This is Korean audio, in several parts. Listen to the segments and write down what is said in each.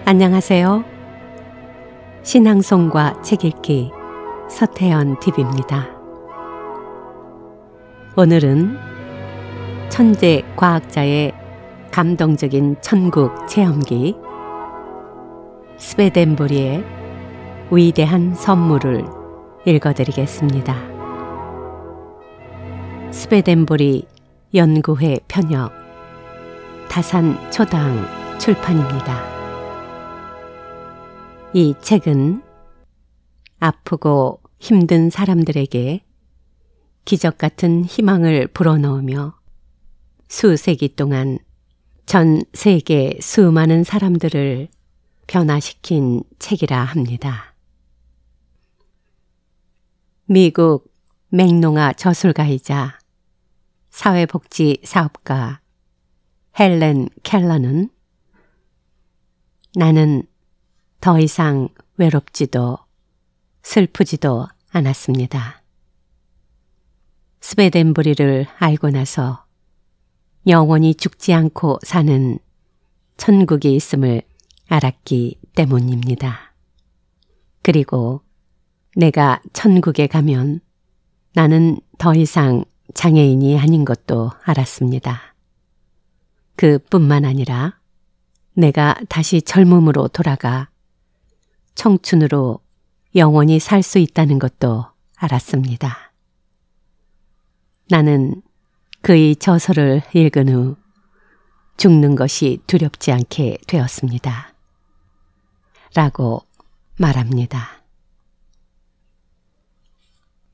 안녕하세요. 신앙송과 책 읽기 서태연 TV입니다. 오늘은 천재 과학자의 감동적인 천국 체험기 스웨덴보리의 위대한 선물을 읽어드리겠습니다. 스웨덴보리 연구회 편역 다산 초당 출판입니다. 이 책은 아프고 힘든 사람들에게 기적 같은 희망을 불어넣으며 수세기 동안 전 세계 수많은 사람들을 변화시킨 책이라 합니다. 미국 맥농아 저술가이자 사회복지 사업가 헬렌 켈러는 나는 더 이상 외롭지도 슬프지도 않았습니다. 스웨덴보리를 알고 나서 영원히 죽지 않고 사는 천국이 있음을 알았기 때문입니다. 그리고 내가 천국에 가면 나는 더 이상 장애인이 아닌 것도 알았습니다. 그뿐만 아니라 내가 다시 젊음으로 돌아가 청춘으로 영원히 살 수 있다는 것도 알았습니다. 나는 그의 저서를 읽은 후 죽는 것이 두렵지 않게 되었습니다. 라고 말합니다.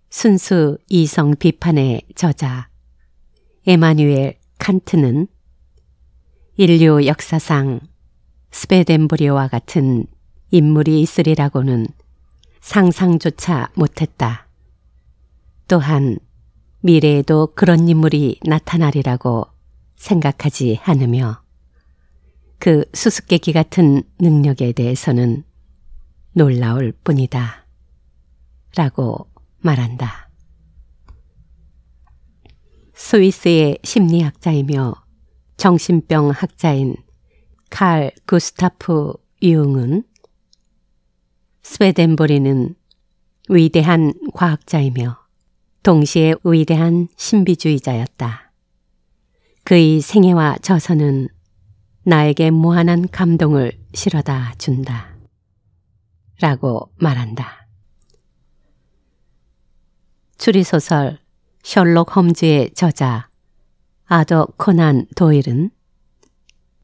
순수 이성 비판의 저자 에마뉴엘 칸트는 인류 역사상 스웨덴보리와 같은 인물이 있으리라고는 상상조차 못했다. 또한 미래에도 그런 인물이 나타나리라고 생각하지 않으며 그 수수께끼 같은 능력에 대해서는 놀라울 뿐이다. 라고 말한다. 스위스의 심리학자이며 정신병 학자인 칼 구스타프 융은 스웨덴보리는 위대한 과학자이며 동시에 위대한 신비주의자였다. 그의 생애와 저서는 나에게 무한한 감동을 실어다 준다. 라고 말한다. 추리소설 셜록 홈즈의 저자 아더 코난 도일은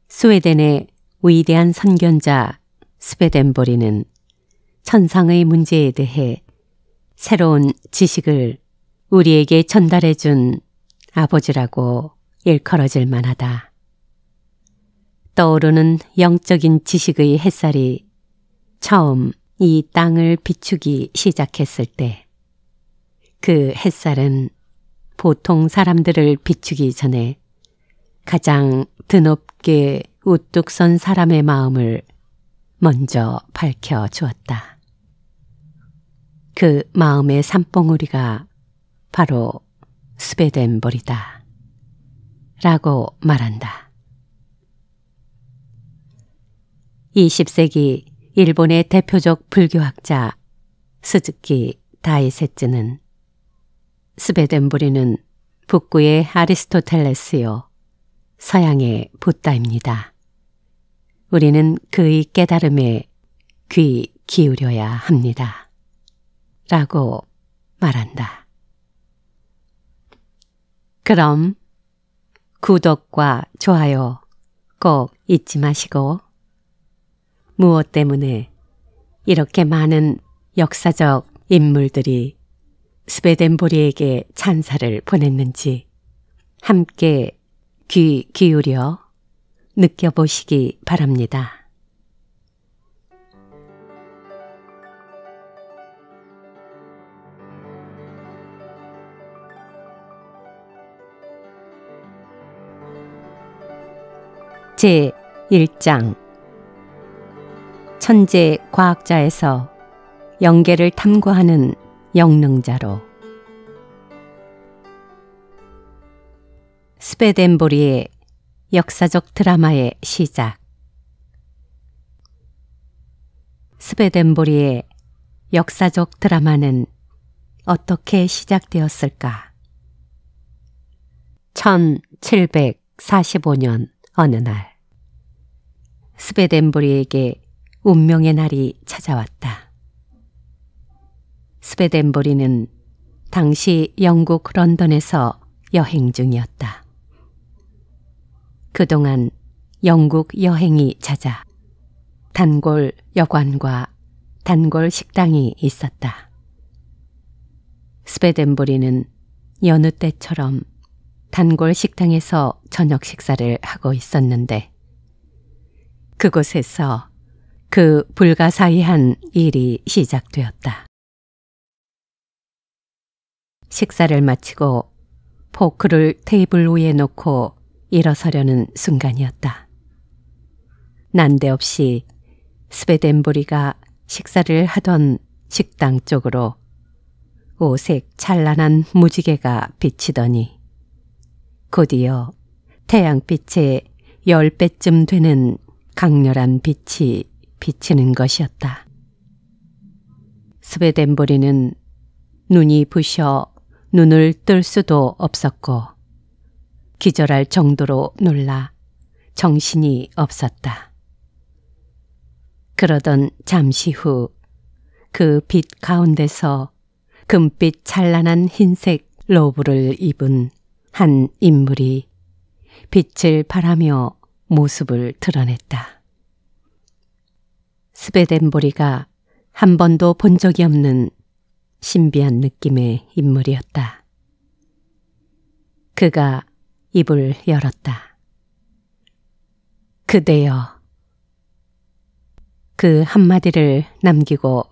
스웨덴의 위대한 선견자 스웨덴보리는 천상의 문제에 대해 새로운 지식을 우리에게 전달해 준 아버지라고 일컬어질 만하다. 떠오르는 영적인 지식의 햇살이 처음 이 땅을 비추기 시작했을 때 그 햇살은 보통 사람들을 비추기 전에 가장 드높게 우뚝 선 사람의 마음을 먼저 밝혀주었다. 그 마음의 산봉우리가 바로 스웨덴보리다. 라고 말한다. 20세기 일본의 대표적 불교학자 스즈키 다이세츠는 스웨덴보리는 북구의 아리스토텔레스요, 서양의 붓다입니다. 우리는 그의 깨달음에 귀 기울여야 합니다. 라고 말한다. 그럼 구독과 좋아요 꼭 잊지 마시고 무엇 때문에 이렇게 많은 역사적 인물들이 스웨덴보리에게 찬사를 보냈는지 함께 귀 기울여 느껴보시기 바랍니다. 제 1장 천재 과학자에서 영계를 탐구하는 영능자로 스웨덴보리의 역사적 드라마의 시작 스베덴보리의 역사적 드라마는 어떻게 시작되었을까? 1745년 어느 날, 스베덴보리에게 운명의 날이 찾아왔다. 스베덴보리는 당시 영국 런던에서 여행 중이었다. 그동안 영국 여행이 잦아 단골 여관과 단골 식당이 있었다. 스베덴보리는 여느 때처럼 단골 식당에서 저녁 식사를 하고 있었는데 그곳에서 그 불가사의한 일이 시작되었다. 식사를 마치고 포크를 테이블 위에 놓고 일어서려는 순간이었다. 난데없이 스베덴보리가 식사를 하던 식당 쪽으로 오색 찬란한 무지개가 비치더니 곧이어 태양빛의 10배쯤 되는 강렬한 빛이 비치는 것이었다. 스베덴보리는 눈이 부셔 눈을 뜰 수도 없었고 기절할 정도로 놀라 정신이 없었다. 그러던 잠시 후 그 빛 가운데서 금빛 찬란한 흰색 로브를 입은 한 인물이 빛을 발하며 모습을 드러냈다. 스베덴보리가 한 번도 본 적이 없는 신비한 느낌의 인물이었다. 그가 입을 열었다. 그대여. 그 한마디를 남기고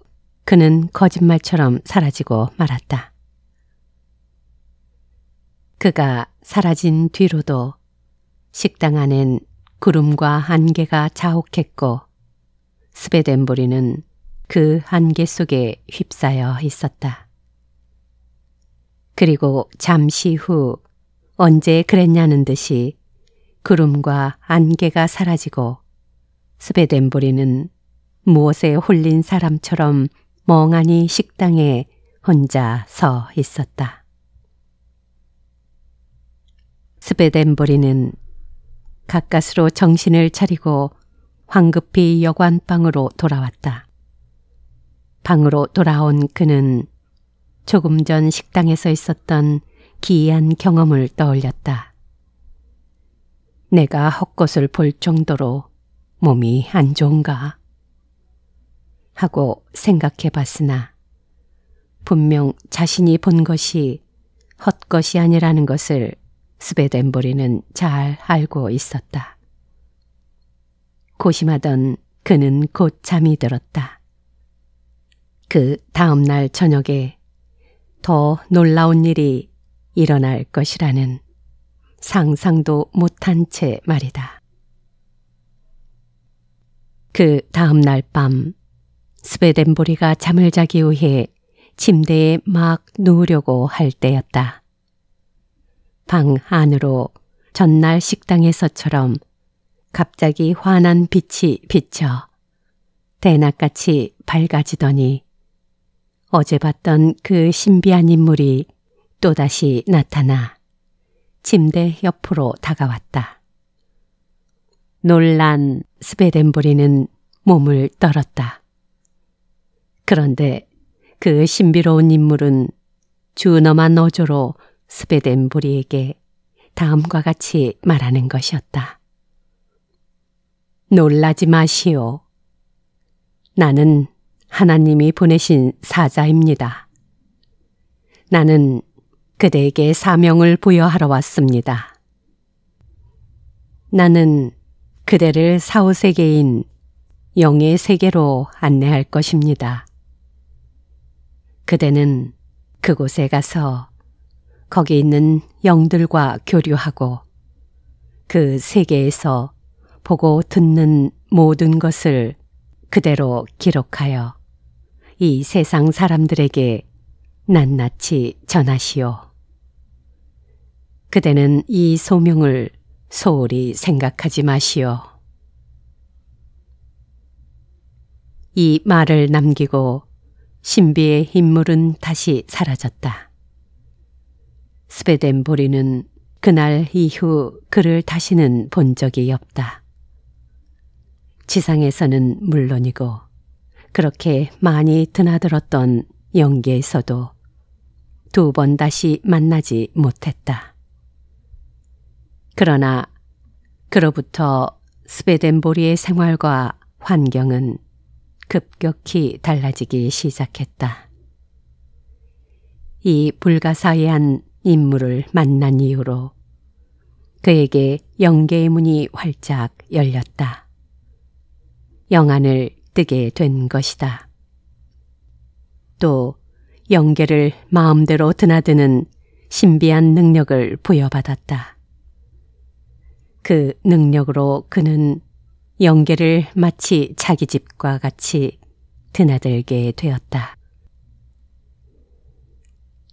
그는 거짓말처럼 사라지고 말았다. 그가 사라진 뒤로도 식당 안엔 구름과 안개가 자욱했고 스베덴보리는 그 안개 속에 휩싸여 있었다. 그리고 잠시 후 언제 그랬냐는 듯이 구름과 안개가 사라지고 스베덴보리는 무엇에 홀린 사람처럼 멍하니 식당에 혼자 서 있었다. 스베덴보리는 가까스로 정신을 차리고 황급히 여관방으로 돌아왔다. 방으로 돌아온 그는 조금 전 식당에서 있었던 기이한 경험을 떠올렸다. 내가 헛것을 볼 정도로 몸이 안 좋은가? 하고 생각해 봤으나 분명 자신이 본 것이 헛것이 아니라는 것을 스베덴보리는 잘 알고 있었다. 고심하던 그는 곧 잠이 들었다. 그 다음 날 저녁에 더 놀라운 일이 일어날 것이라는 상상도 못한 채 말이다. 그 다음 날 밤 스베덴보리가 잠을 자기 위해 침대에 막 누우려고 할 때였다. 방 안으로 전날 식당에서처럼 갑자기 환한 빛이 비쳐 대낮같이 밝아지더니 어제 봤던 그 신비한 인물이 또다시 나타나 침대 옆으로 다가왔다. 놀란 스베덴보리는 몸을 떨었다. 그런데 그 신비로운 인물은 준엄한 어조로 스베덴보리에게 다음과 같이 말하는 것이었다. 놀라지 마시오. 나는 하나님이 보내신 사자입니다. 나는 그대에게 사명을 부여하러 왔습니다. 나는 그대를 사후세계인 영의 세계로 안내할 것입니다. 그대는 그곳에 가서 거기 있는 영들과 교류하고 그 세계에서 보고 듣는 모든 것을 그대로 기록하여 이 세상 사람들에게 낱낱이 전하시오. 그대는 이 소명을 소홀히 생각하지 마시오. 이 말을 남기고 신비의 인물은 다시 사라졌다. 스베덴보리는 그날 이후 그를 다시는 본 적이 없다. 지상에서는 물론이고 그렇게 많이 드나들었던 영계에서도 2번 다시 만나지 못했다. 그러나 그로부터 스베덴보리의 생활과 환경은 급격히 달라지기 시작했다. 이 불가사의한 인물을 만난 이후로 그에게 영계의 문이 활짝 열렸다. 영안을 뜨게 된 것이다. 또 영계를 마음대로 드나드는 신비한 능력을 부여받았다. 그 능력으로 그는 영계를 마치 자기 집과 같이 드나들게 되었다.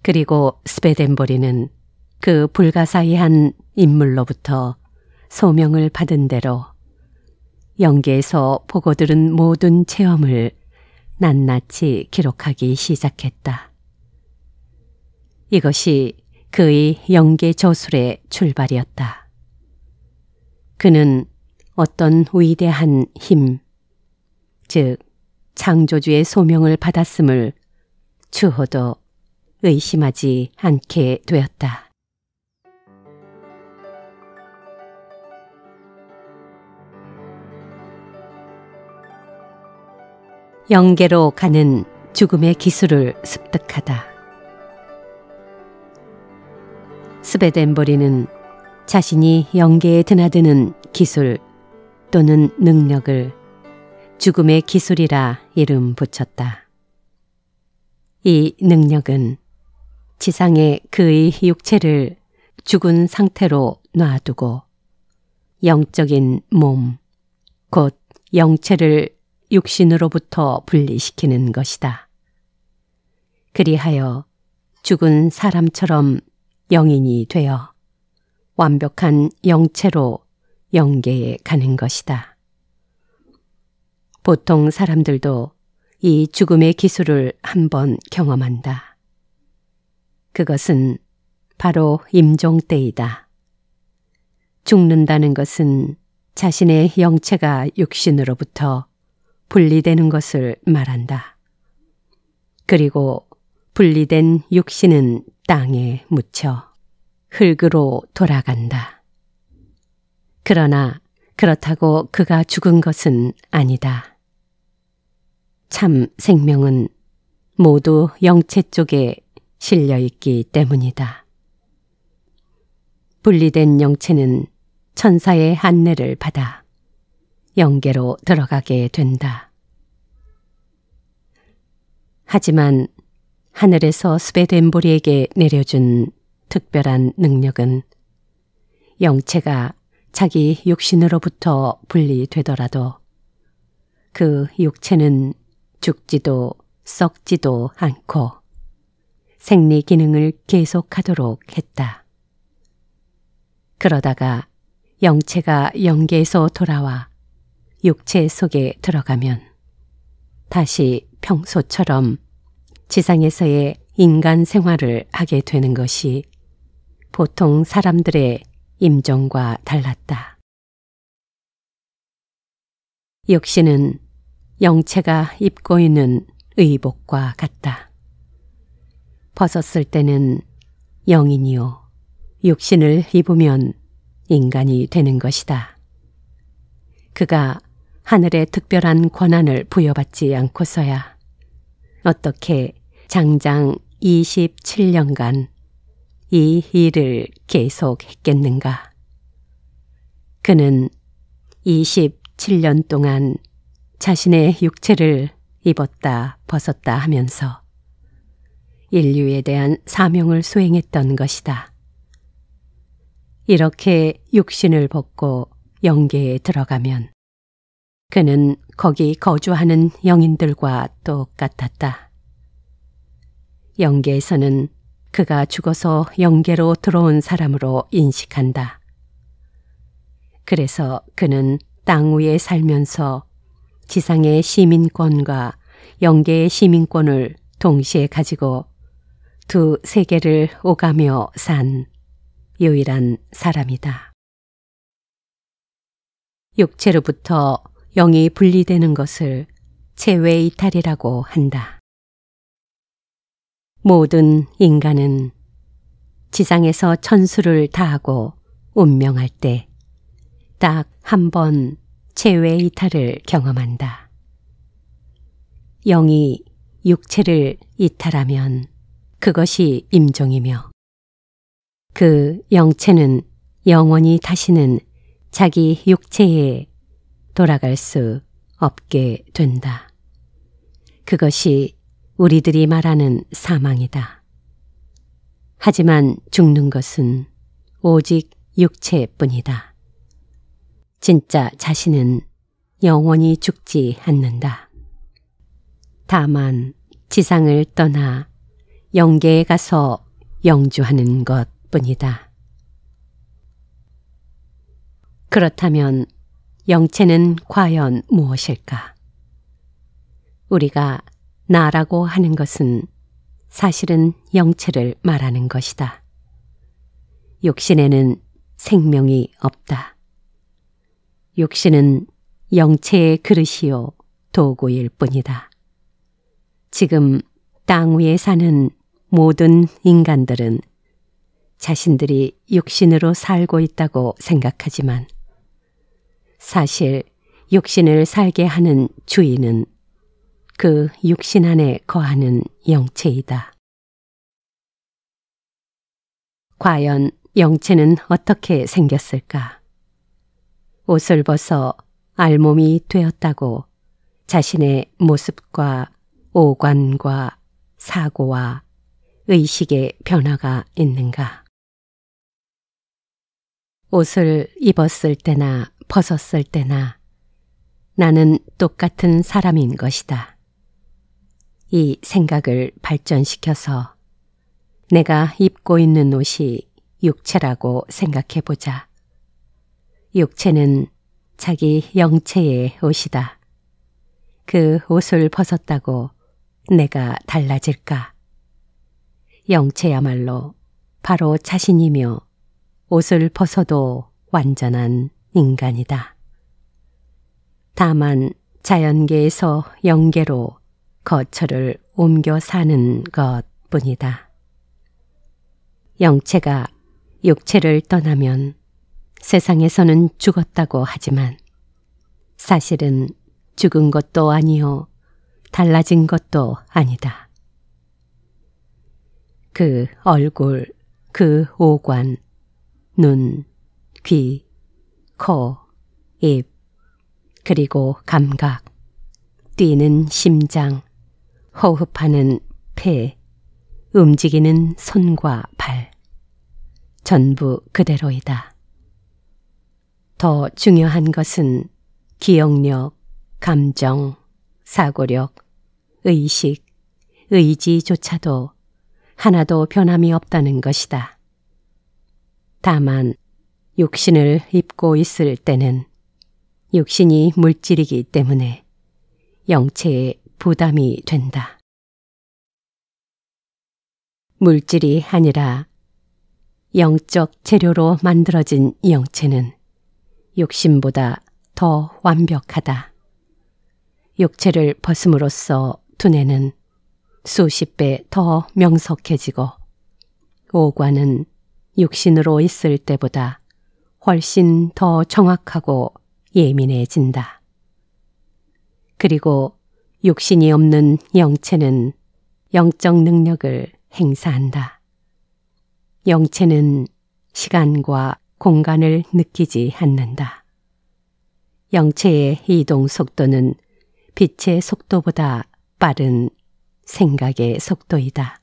그리고 스베덴보리는 그 불가사의한 인물로부터 소명을 받은 대로 영계에서 보고 들은 모든 체험을 낱낱이 기록하기 시작했다. 이것이 그의 영계 저술의 출발이었다. 그는 어떤 위대한 힘, 즉 창조주의 소명을 받았음을 추호도 의심하지 않게 되었다. 영계로 가는 죽음의 기술을 습득하다. 스베덴보리는 자신이 영계에 드나드는 기술 또는 능력을 죽음의 기술이라 이름 붙였다. 이 능력은 지상에 그의 육체를 죽은 상태로 놔두고 영적인 몸, 곧 영체를 육신으로부터 분리시키는 것이다. 그리하여 죽은 사람처럼 영인이 되어 완벽한 영체로 영계에 가는 것이다. 보통 사람들도 이 죽음의 기술을 한번 경험한다. 그것은 바로 임종 때이다. 죽는다는 것은 자신의 영체가 육신으로부터 분리되는 것을 말한다. 그리고 분리된 육신은 땅에 묻혀 흙으로 돌아간다. 그러나 그렇다고 그가 죽은 것은 아니다. 참 생명은 모두 영체 쪽에 실려 있기 때문이다. 분리된 영체는 천사의 안내를 받아 영계로 들어가게 된다. 하지만 하늘에서 스베덴보리에게 내려준 특별한 능력은 영체가 자기 육신으로부터 분리되더라도 그 육체는 죽지도 썩지도 않고 생리 기능을 계속하도록 했다. 그러다가 영체가 영계에서 돌아와 육체 속에 들어가면 다시 평소처럼 지상에서의 인간 생활을 하게 되는 것이 보통 사람들의 임종과 달랐다. 육신은 영체가 입고 있는 의복과 같다. 벗었을 때는 영인이요, 육신을 입으면 인간이 되는 것이다. 그가 하늘의 특별한 권한을 부여받지 않고서야 어떻게 장장 27년간 이 일을 계속했겠는가? 그는 27년 동안 자신의 육체를 입었다 벗었다 하면서 인류에 대한 사명을 수행했던 것이다. 이렇게 육신을 벗고 영계에 들어가면 그는 거기 거주하는 영인들과 똑같았다. 영계에서는 그가 죽어서 영계로 들어온 사람으로 인식한다. 그래서 그는 땅 위에 살면서 지상의 시민권과 영계의 시민권을 동시에 가지고 두 세계를 오가며 산 유일한 사람이다. 육체로부터 영이 분리되는 것을 체외이탈이라고 한다. 모든 인간은 지상에서 천수를 다하고 운명할 때 딱 한 번 체외이탈을 경험한다. 영이 육체를 이탈하면 그것이 임종이며 그 영체는 영원히 다시는 자기 육체에 돌아갈 수 없게 된다. 그것이 우리들이 말하는 사망이다. 하지만 죽는 것은 오직 육체뿐이다. 진짜 자신은 영원히 죽지 않는다. 다만 지상을 떠나 영계에 가서 영주하는 것뿐이다. 그렇다면 영체는 과연 무엇일까? 우리가 나라고 하는 것은 사실은 영체를 말하는 것이다. 육신에는 생명이 없다. 육신은 영체의 그릇이요 도구일 뿐이다. 지금 땅 위에 사는 모든 인간들은 자신들이 육신으로 살고 있다고 생각하지만 사실 육신을 살게 하는 주인은 그 육신 안에 거하는 영체이다. 과연 영체는 어떻게 생겼을까? 옷을 벗어 알몸이 되었다고 자신의 모습과 오관과 사고와 의식의 변화가 있는가? 옷을 입었을 때나 벗었을 때나 나는 똑같은 사람인 것이다. 이 생각을 발전시켜서 내가 입고 있는 옷이 육체라고 생각해보자. 육체는 자기 영체의 옷이다. 그 옷을 벗었다고 내가 달라질까? 영체야말로 바로 자신이며 옷을 벗어도 완전한 인간이다. 다만 자연계에서 영계로 거처를 옮겨 사는 것뿐이다. 영체가 육체를 떠나면 세상에서는 죽었다고 하지만 사실은 죽은 것도 아니요 달라진 것도 아니다. 그 얼굴, 그 오관, 눈, 귀, 코, 입, 그리고 감각, 뛰는 심장, 호흡하는 폐, 움직이는 손과 발, 전부 그대로이다. 더 중요한 것은 기억력, 감정, 사고력, 의식, 의지조차도 하나도 변함이 없다는 것이다. 다만 육신을 입고 있을 때는 육신이 물질이기 때문에 영체에 부담이 된다. 물질이 아니라 영적 재료로 만들어진 영체는 육신보다 더 완벽하다. 육체를 벗음으로써 두뇌는 수십 배 더 명석해지고 오관은 육신으로 있을 때보다 훨씬 더 정확하고 예민해진다. 그리고 육신이 없는 영체는 영적 능력을 행사한다. 영체는 시간과 공간을 느끼지 않는다. 영체의 이동 속도는 빛의 속도보다 빠른 생각의 속도이다.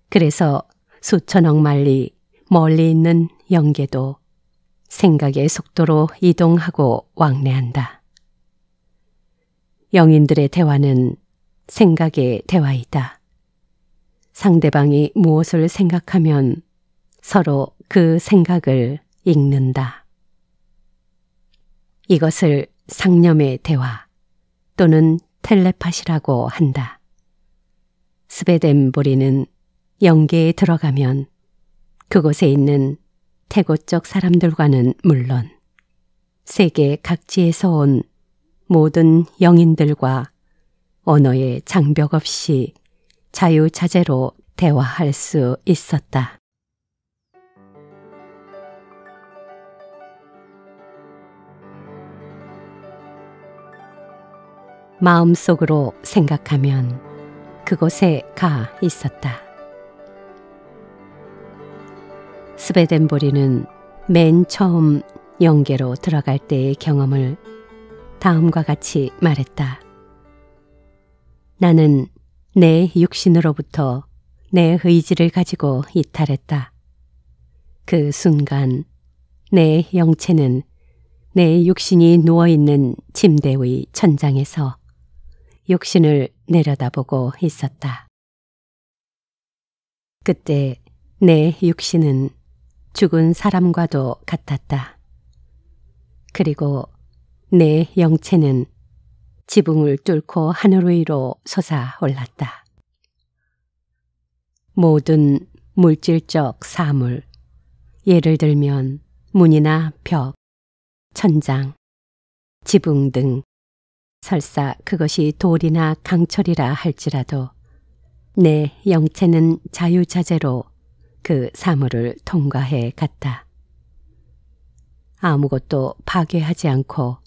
그래서 수천억 마일리 멀리 있는 영계도 생각의 속도로 이동하고 왕래한다. 영인들의 대화는 생각의 대화이다. 상대방이 무엇을 생각하면 서로 그 생각을 읽는다. 이것을 상념의 대화, 또는 텔레파시라고 한다. 스베덴보리는 영계에 들어가면 그곳에 있는 태고 쪽 사람들과는 물론 세계 각지에서 온 모든 영인들과 언어의 장벽 없이 자유자재로 대화할 수 있었다. 마음속으로 생각하면 그곳에 가 있었다. 스베덴보리는 맨 처음 영계로 들어갈 때의 경험을 다음과 같이 말했다. 나는 내 육신으로부터 내 의지를 가지고 이탈했다. 그 순간 내 영체는 내 육신이 누워있는 침대의 천장에서 육신을 내려다보고 있었다. 그때 내 육신은 죽은 사람과도 같았다. 그리고 내 영체는 지붕을 뚫고 하늘 위로 솟아올랐다. 모든 물질적 사물, 예를 들면 문이나 벽, 천장, 지붕 등 설사 그것이 돌이나 강철이라 할지라도 내 영체는 자유자재로 그 사물을 통과해 갔다. 아무것도 파괴하지 않고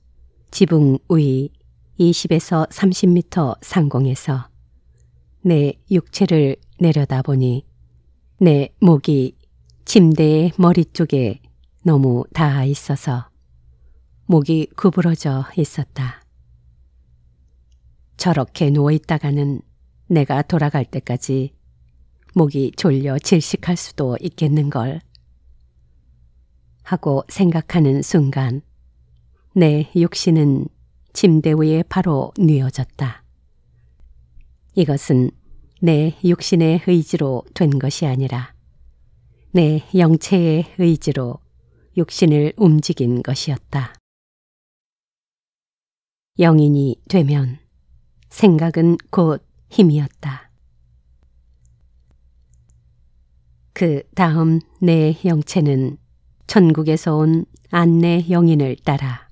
지붕 위 20에서 30m 상공에서 내 육체를 내려다보니 내 목이 침대의 머리 쪽에 너무 닿아 있어서 목이 구부러져 있었다. 저렇게 누워있다가는 내가 돌아갈 때까지 목이 졸려 질식할 수도 있겠는걸 하고 생각하는 순간 내 육신은 침대 위에 바로 뉘어졌다. 이것은 내 육신의 의지로 된 것이 아니라 내 영체의 의지로 육신을 움직인 것이었다. 영인이 되면 생각은 곧 힘이었다. 그 다음 내 영체는 천국에서 온 안내 영인을 따라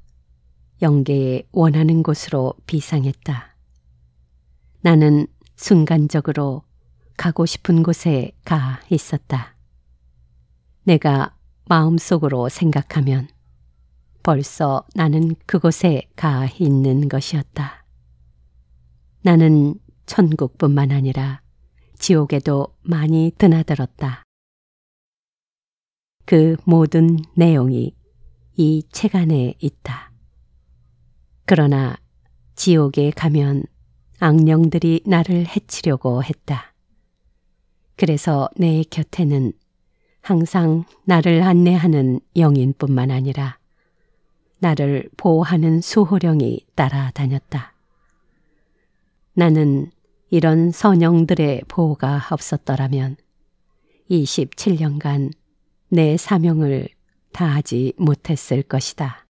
영계의 원하는 곳으로 비상했다. 나는 순간적으로 가고 싶은 곳에 가 있었다. 내가 마음속으로 생각하면 벌써 나는 그곳에 가 있는 것이었다. 나는 천국뿐만 아니라 지옥에도 많이 드나들었다. 그 모든 내용이 이 책 안에 있다. 그러나 지옥에 가면 악령들이 나를 해치려고 했다. 그래서 내 곁에는 항상 나를 안내하는 영인뿐만 아니라 나를 보호하는 수호령이 따라다녔다. 나는 이런 선영들의 보호가 없었더라면 27년간 내 사명을 다하지 못했을 것이다.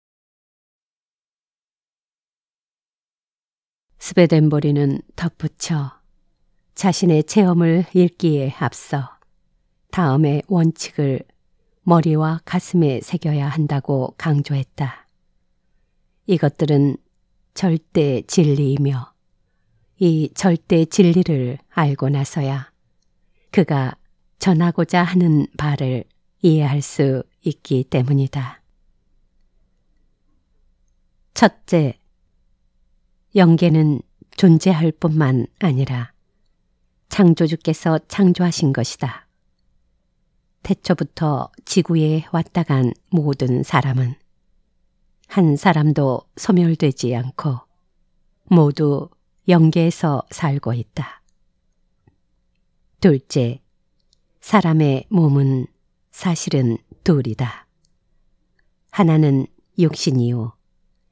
스베덴보리는 덧붙여 자신의 체험을 읽기에 앞서 다음의 원칙을 머리와 가슴에 새겨야 한다고 강조했다. 이것들은 절대 진리이며 이 절대 진리를 알고 나서야 그가 전하고자 하는 바를 이해할 수 있기 때문이다. 첫째, 영계는 존재할 뿐만 아니라 창조주께서 창조하신 것이다. 태초부터 지구에 왔다 간 모든 사람은 한 사람도 소멸되지 않고 모두 영계에서 살고 있다. 둘째, 사람의 몸은 사실은 둘이다. 하나는 육신이요,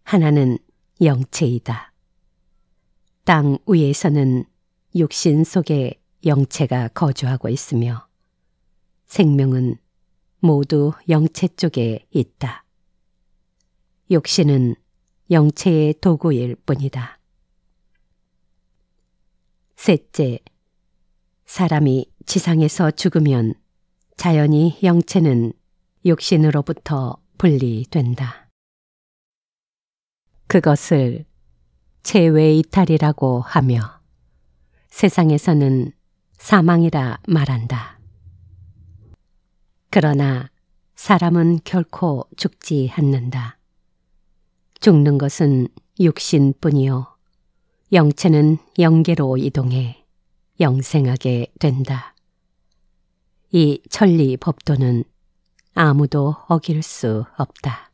하나는 영체이다. 땅 위에서는 육신 속에 영체가 거주하고 있으며 생명은 모두 영체 쪽에 있다. 육신은 영체의 도구일 뿐이다. 셋째, 사람이 지상에서 죽으면 자연히 영체는 육신으로부터 분리된다. 그것을 체외이탈이라고 하며 세상에서는 사망이라 말한다. 그러나 사람은 결코 죽지 않는다. 죽는 것은 육신뿐이요 영체는 영계로 이동해 영생하게 된다. 이 천리 법도는 아무도 어길 수 없다.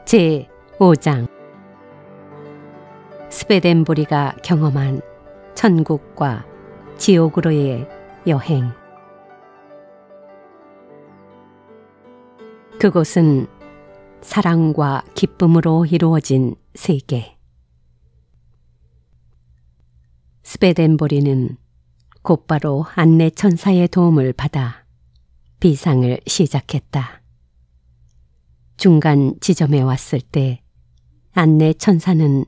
제5장 스베덴보리가 경험한 천국과 지옥으로의 여행. 그곳은 사랑과 기쁨으로 이루어진 세계. 스베덴보리는 곧바로 안내 천사의 도움을 받아 비상을 시작했다. 중간 지점에 왔을 때 안내 천사는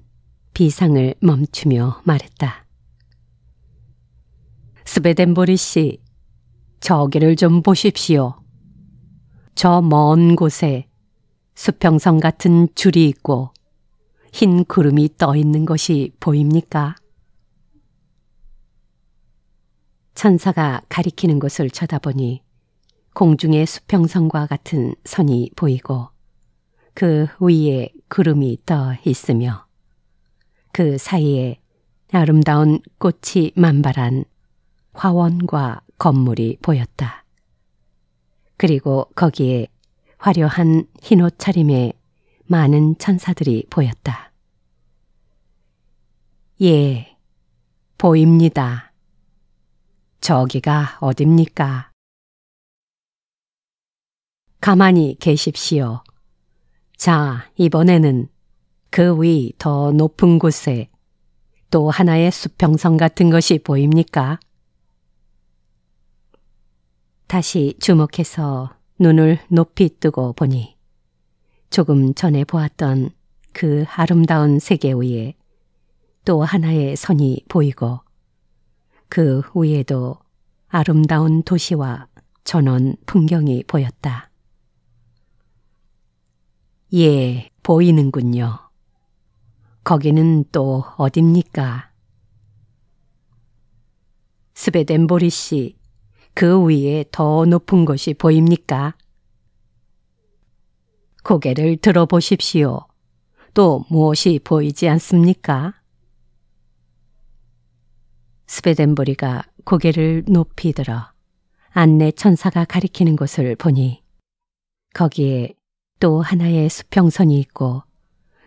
비상을 멈추며 말했다. 스베덴보리 씨, 저기를 좀 보십시오. 저 먼 곳에 수평선 같은 줄이 있고 흰 구름이 떠 있는 것이 보입니까? 천사가 가리키는 곳을 쳐다보니 공중의 수평선과 같은 선이 보이고 그 위에 구름이 떠 있으며 그 사이에 아름다운 꽃이 만발한 화원과 건물이 보였다. 그리고 거기에 화려한 흰 옷차림의 많은 천사들이 보였다. 예, 보입니다. 저기가 어딥니까? 가만히 계십시오. 자, 이번에는 그 위 더 높은 곳에 또 하나의 수평선 같은 것이 보입니까? 다시 주목해서 눈을 높이 뜨고 보니 조금 전에 보았던 그 아름다운 세계 위에 또 하나의 선이 보이고 그 위에도 아름다운 도시와 전원 풍경이 보였다. 예, 보이는군요. 거기는 또 어딥니까? 스베덴보리 씨, 그 위에 더 높은 곳이 보입니까? 고개를 들어보십시오. 또 무엇이 보이지 않습니까? 스베덴보리가 고개를 높이 들어 안내 천사가 가리키는 곳을 보니 거기에 또 하나의 수평선이 있고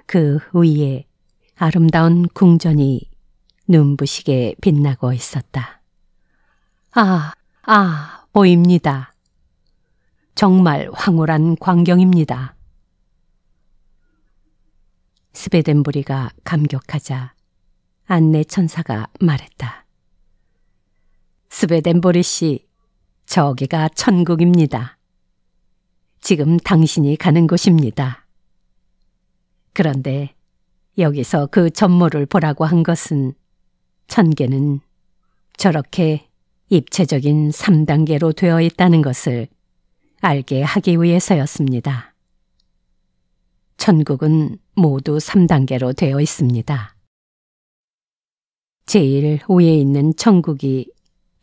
그 위에 아름다운 궁전이 눈부시게 빛나고 있었다. 보입니다. 정말 황홀한 광경입니다. 스베덴보리가 감격하자 안내 천사가 말했다. 스베덴보리 씨, 저기가 천국입니다. 지금 당신이 가는 곳입니다. 그런데 여기서 그 전모를 보라고 한 것은 천계는 저렇게 입체적인 3단계로 되어 있다는 것을 알게 하기 위해서였습니다. 천국은 모두 3단계로 되어 있습니다. 제일 위에 있는 천국이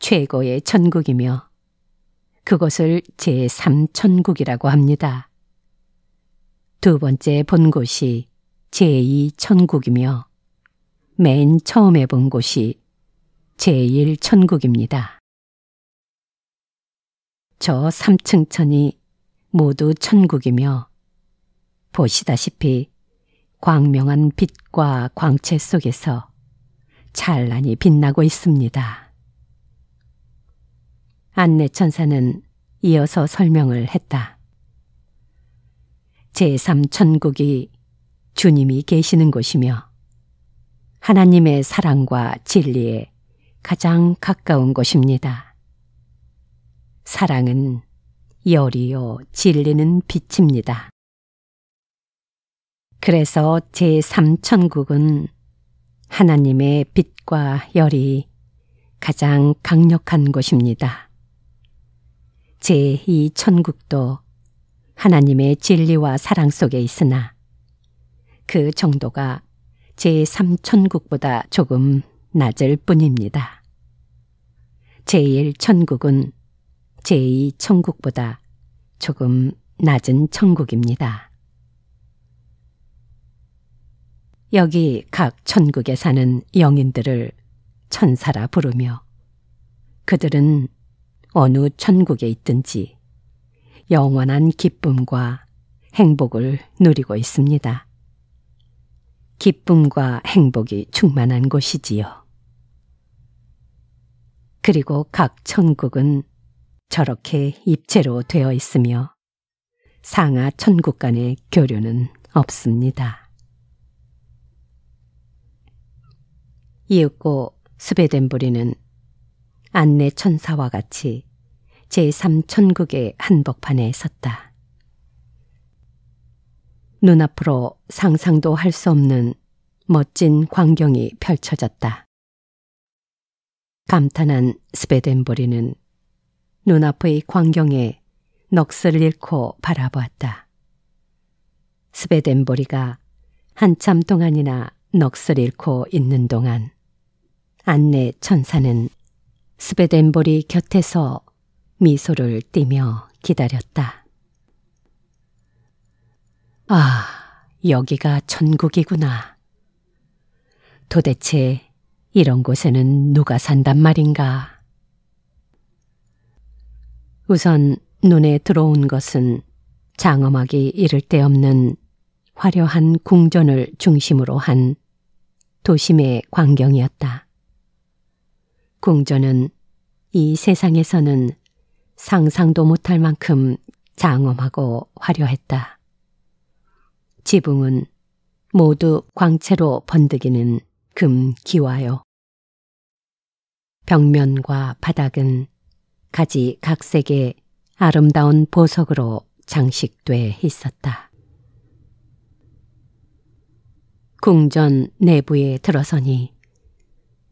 최고의 천국이며 그것을 제3천국이라고 합니다. 두 번째 본 곳이 제2천국이며 맨 처음에 본 곳이 제1천국입니다. 저 3층 천이 모두 천국이며 보시다시피 광명한 빛과 광채 속에서 찬란히 빛나고 있습니다. 안내천사는 이어서 설명을 했다. 제3천국이 주님이 계시는 곳이며 하나님의 사랑과 진리에 가장 가까운 곳입니다. 사랑은 열이요 진리는 빛입니다. 그래서 제3천국은 하나님의 빛과 열이 가장 강력한 곳입니다. 제2천국도 하나님의 진리와 사랑 속에 있으나 그 정도가 제3천국보다 조금 낮을 뿐입니다. 제1천국은 제2천국보다 조금 낮은 천국입니다. 여기 각 천국에 사는 영인들을 천사라 부르며 그들은 어느 천국에 있든지 영원한 기쁨과 행복을 누리고 있습니다. 기쁨과 행복이 충만한 곳이지요. 그리고 각 천국은 저렇게 입체로 되어 있으며 상하 천국 간의 교류는 없습니다. 이윽고 스베덴부리는 안내 천사와 같이 제3천국의 한복판에 섰다. 눈앞으로 상상도 할 수 없는 멋진 광경이 펼쳐졌다. 감탄한 스베덴부리는 눈앞의 광경에 넋을 잃고 바라보았다. 스베덴부리가 한참 동안이나 넋을 잃고 있는 동안 안내 천사는 스베덴부리 곁에서 미소를 띠며 기다렸다. 아, 여기가 천국이구나. 도대체 이런 곳에는 누가 산단 말인가? 우선 눈에 들어온 것은 장엄하기 이를 데 없는 화려한 궁전을 중심으로 한 도심의 광경이었다. 궁전은 이 세상에서는 상상도 못할 만큼 장엄하고 화려했다. 지붕은 모두 광채로 번득이는 금 기와요. 벽면과 바닥은 가지각색의 아름다운 보석으로 장식돼 있었다. 궁전 내부에 들어서니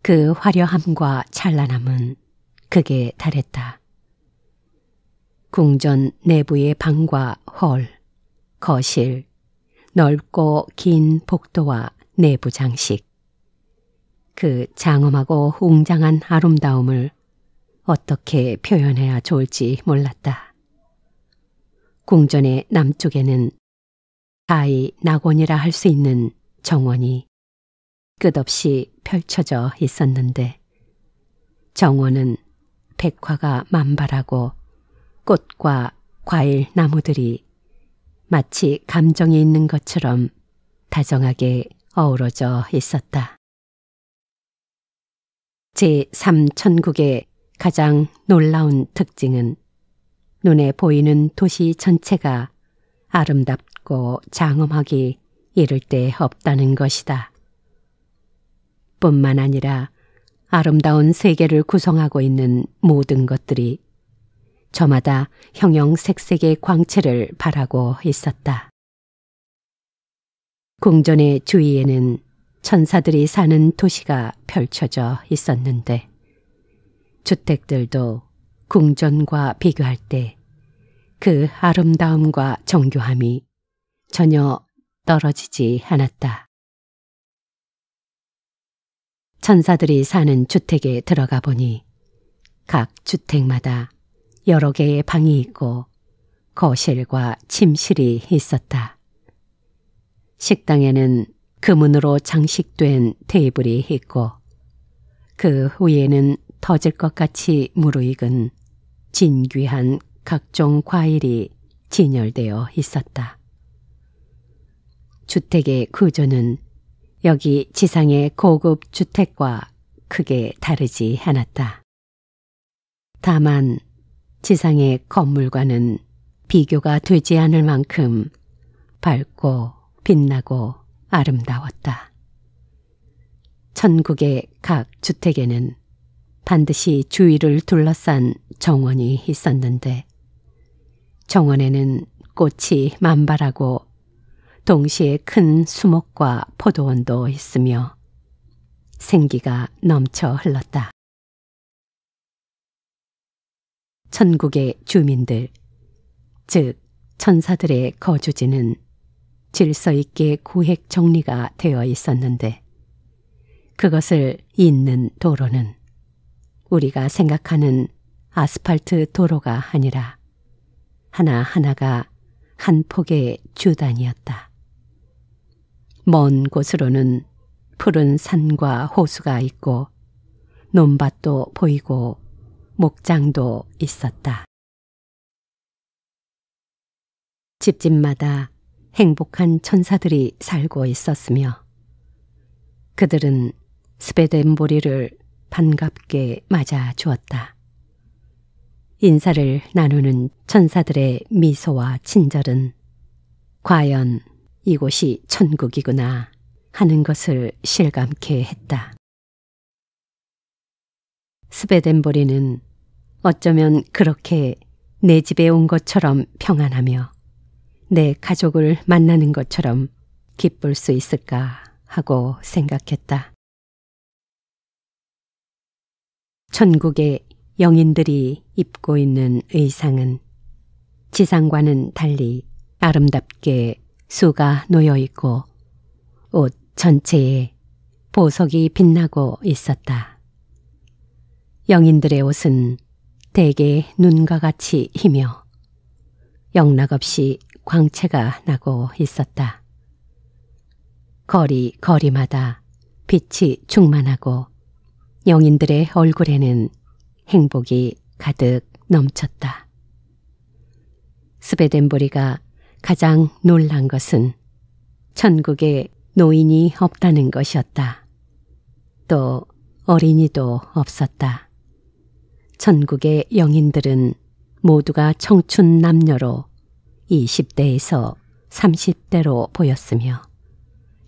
그 화려함과 찬란함은 극에 달했다. 궁전 내부의 방과 홀, 거실, 넓고 긴 복도와 내부 장식, 그 장엄하고 웅장한 아름다움을 어떻게 표현해야 좋을지 몰랐다. 궁전의 남쪽에는 가히 낙원이라 할 수 있는 정원이 끝없이 펼쳐져 있었는데 정원은 백화가 만발하고 꽃과 과일 나무들이 마치 감정이 있는 것처럼 다정하게 어우러져 있었다. 제3천국의 가장 놀라운 특징은 눈에 보이는 도시 전체가 아름답고 장엄하기 이를 데 없다는 것이다. 뿐만 아니라 아름다운 세계를 구성하고 있는 모든 것들이 저마다 형형색색의 광채를 발하고 있었다. 궁전의 주위에는 천사들이 사는 도시가 펼쳐져 있었는데 주택들도 궁전과 비교할 때 그 아름다움과 정교함이 전혀 떨어지지 않았다. 천사들이 사는 주택에 들어가 보니 각 주택마다 여러 개의 방이 있고 거실과 침실이 있었다. 식당에는 금은으로 장식된 테이블이 있고 그 위에는 터질 것 같이 무르익은 진귀한 각종 과일이 진열되어 있었다. 주택의 구조는 여기 지상의 고급 주택과 크게 다르지 않았다. 다만 지상의 건물과는 비교가 되지 않을 만큼 밝고 빛나고 아름다웠다. 천국의 각 주택에는 반드시 주위를 둘러싼 정원이 있었는데 정원에는 꽃이 만발하고 동시에 큰 수목과 포도원도 있으며 생기가 넘쳐 흘렀다. 천국의 주민들, 즉 천사들의 거주지는 질서 있게 구획 정리가 되어 있었는데 그것을 잇는 도로는 우리가 생각하는 아스팔트 도로가 아니라 하나하나가 한 폭의 주단이었다. 먼 곳으로는 푸른 산과 호수가 있고 논밭도 보이고 목장도 있었다. 집집마다 행복한 천사들이 살고 있었으며 그들은 스베덴보리를 반갑게 맞아 주었다. 인사를 나누는 천사들의 미소와 친절은 과연 이곳이 천국이구나 하는 것을 실감케 했다. 스베덴보리는 어쩌면 그렇게 내 집에 온 것처럼 평안하며 내 가족을 만나는 것처럼 기쁠 수 있을까 하고 생각했다. 천국의 영인들이 입고 있는 의상은 지상과는 달리 아름답게 수가 놓여 있고 옷 전체에 보석이 빛나고 있었다. 영인들의 옷은 대개 눈과 같이 희며 영락없이 광채가 나고 있었다. 거리마다 빛이 충만하고 영인들의 얼굴에는 행복이 가득 넘쳤다. 스베덴보리가 가장 놀란 것은 천국에 노인이 없다는 것이었다. 또 어린이도 없었다. 천국의 영인들은 모두가 청춘 남녀로 20대에서 30대로 보였으며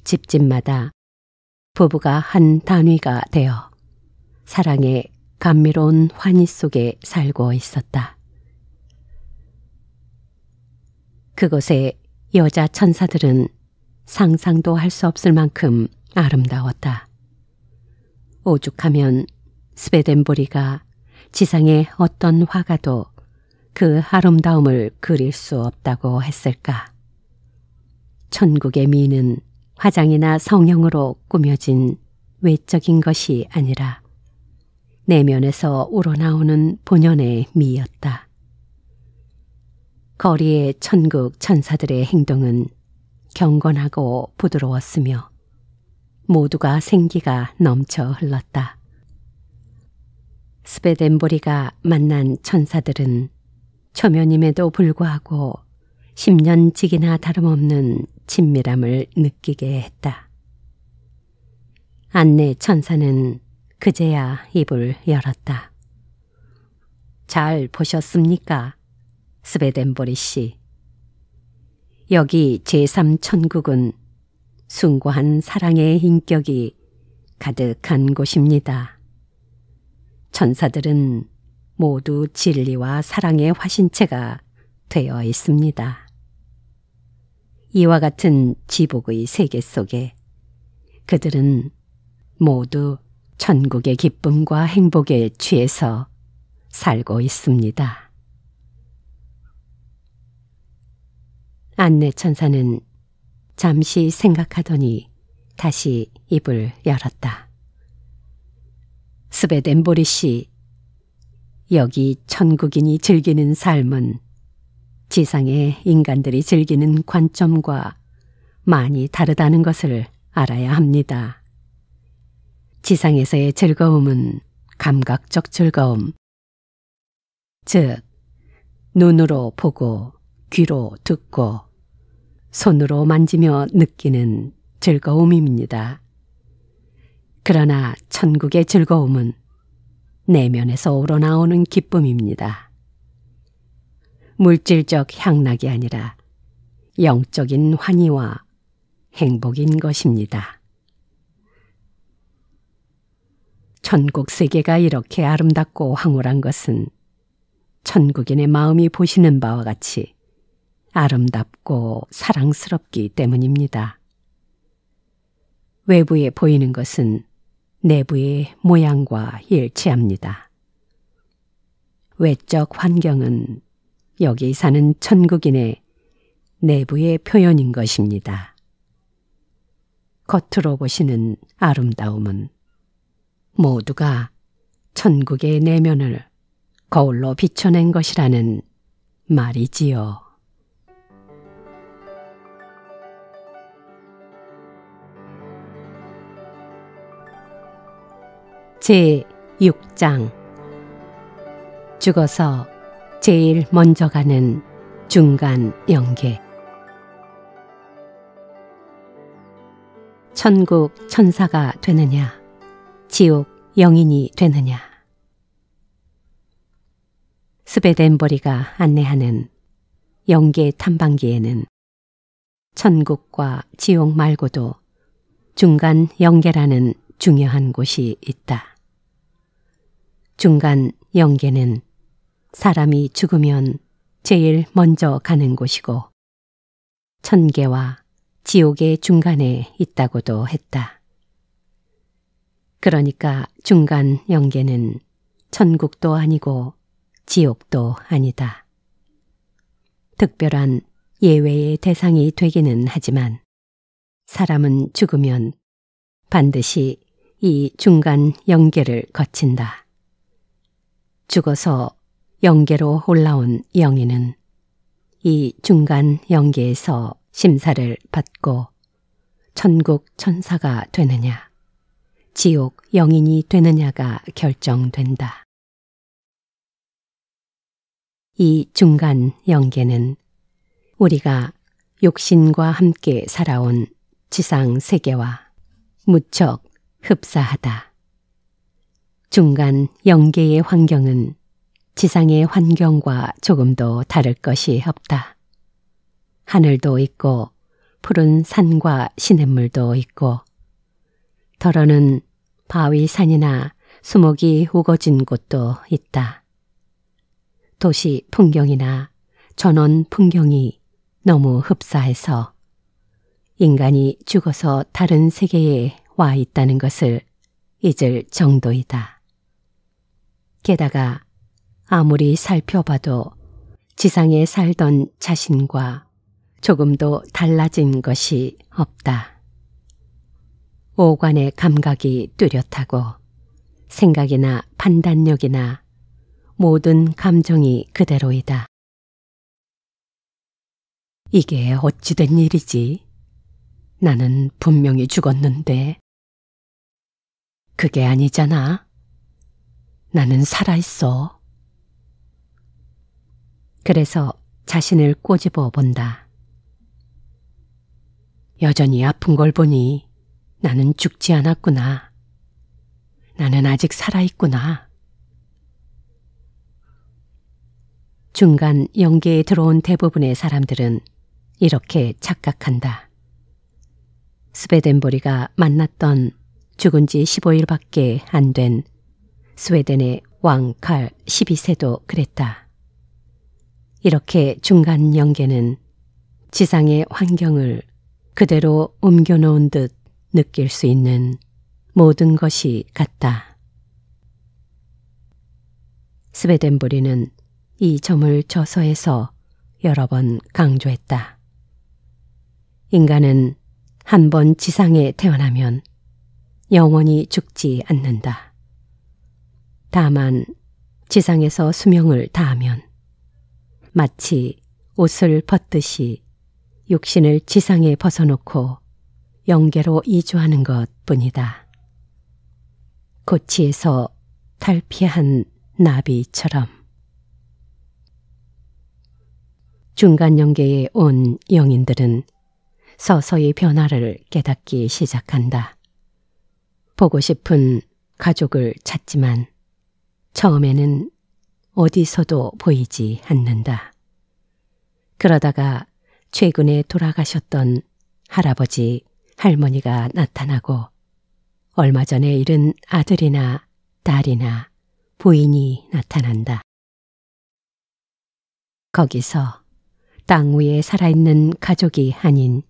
집집마다 부부가 한 단위가 되어 사랑의 감미로운 환희 속에 살고 있었다. 그곳의 여자 천사들은 상상도 할 수 없을 만큼 아름다웠다. 오죽하면 스베덴보리가 지상의 어떤 화가도 그 아름다움을 그릴 수 없다고 했을까. 천국의 미는 화장이나 성형으로 꾸며진 외적인 것이 아니라 내면에서 우러나오는 본연의 미였다. 거리의 천국 천사들의 행동은 경건하고 부드러웠으며 모두가 생기가 넘쳐 흘렀다. 스베덴보리가 만난 천사들은 초면임에도 불구하고 10년직이나 다름없는 친밀함을 느끼게 했다. 안내 천사는 그제야 입을 열었다. 잘 보셨습니까? 스베덴보리 씨. 여기 제3천국은 숭고한 사랑의 인격이 가득한 곳입니다. 천사들은 모두 진리와 사랑의 화신체가 되어 있습니다. 이와 같은 지복의 세계 속에 그들은 모두 천국의 기쁨과 행복에 취해서 살고 있습니다. 안내 천사는 잠시 생각하더니 다시 입을 열었다. 스베덴보리 씨, 여기 천국인이 즐기는 삶은 지상의 인간들이 즐기는 관점과 많이 다르다는 것을 알아야 합니다. 지상에서의 즐거움은 감각적 즐거움, 즉 눈으로 보고 귀로 듣고 손으로 만지며 느끼는 즐거움입니다. 그러나 천국의 즐거움은 내면에서 우러나오는 기쁨입니다. 물질적 향락이 아니라 영적인 환희와 행복인 것입니다. 천국 세계가 이렇게 아름답고 황홀한 것은 천국인의 마음이 보시는 바와 같이 아름답고 사랑스럽기 때문입니다. 외부에 보이는 것은 내부의 모양과 일치합니다. 외적 환경은 여기 사는 천국인의 내부의 표현인 것입니다. 겉으로 보시는 아름다움은 모두가 천국의 내면을 거울로 비춰낸 것이라는 말이지요. 제6장 죽어서 제일 먼저 가는 중간 영계. 천국 천사가 되느냐, 지옥 영인이 되느냐. 스베덴보리가 안내하는 영계 탐방기에는 천국과 지옥 말고도 중간 영계라는 중요한 곳이 있다. 중간 영계는 사람이 죽으면 제일 먼저 가는 곳이고 천계와 지옥의 중간에 있다고도 했다. 그러니까 중간 영계는 천국도 아니고 지옥도 아니다. 특별한 예외의 대상이 되기는 하지만 사람은 죽으면 반드시 이 중간 영계를 거친다. 죽어서 영계로 올라온 영인은 이 중간 영계에서 심사를 받고 천국 천사가 되느냐, 지옥 영인이 되느냐가 결정된다. 이 중간 영계는 우리가 육신과 함께 살아온 지상 세계와 무척 흡사하다. 중간 영계의 환경은 지상의 환경과 조금도 다를 것이 없다. 하늘도 있고 푸른 산과 시냇물도 있고 더러는 바위 산이나 수목이 우거진 곳도 있다. 도시 풍경이나 전원 풍경이 너무 흡사해서 인간이 죽어서 다른 세계에 와 있다는 것을 잊을 정도이다. 게다가 아무리 살펴봐도 지상에 살던 자신과 조금도 달라진 것이 없다. 오관의 감각이 뚜렷하고 생각이나 판단력이나 모든 감정이 그대로이다. 이게 어찌된 일이지? 나는 분명히 죽었는데. 그게 아니잖아. 나는 살아있어. 그래서 자신을 꼬집어 본다. 여전히 아픈 걸 보니 나는 죽지 않았구나. 나는 아직 살아있구나. 중간 영계에 들어온 대부분의 사람들은 이렇게 착각한다. 스베덴보리가 만났던 죽은 지 15일밖에 안 된 스웨덴의 왕 칼 12세도 그랬다. 이렇게 중간 영계는 지상의 환경을 그대로 옮겨놓은 듯 느낄 수 있는 모든 것이 같다. 스베덴보리는 이 점을 저서에서 여러 번 강조했다. 인간은 한 번 지상에 태어나면 영원히 죽지 않는다. 다만 지상에서 수명을 다하면 마치 옷을 벗듯이 육신을 지상에 벗어놓고 영계로 이주하는 것뿐이다. 고치에서 탈피한 나비처럼. 중간 영계에 온 영인들은 서서히 변화를 깨닫기 시작한다. 보고 싶은 가족을 찾지만 처음에는 어디서도 보이지 않는다. 그러다가 최근에 돌아가셨던 할아버지, 할머니가 나타나고 얼마 전에 잃은 아들이나 딸이나 부인이 나타난다. 거기서 땅 위에 살아있는 가족이 아닌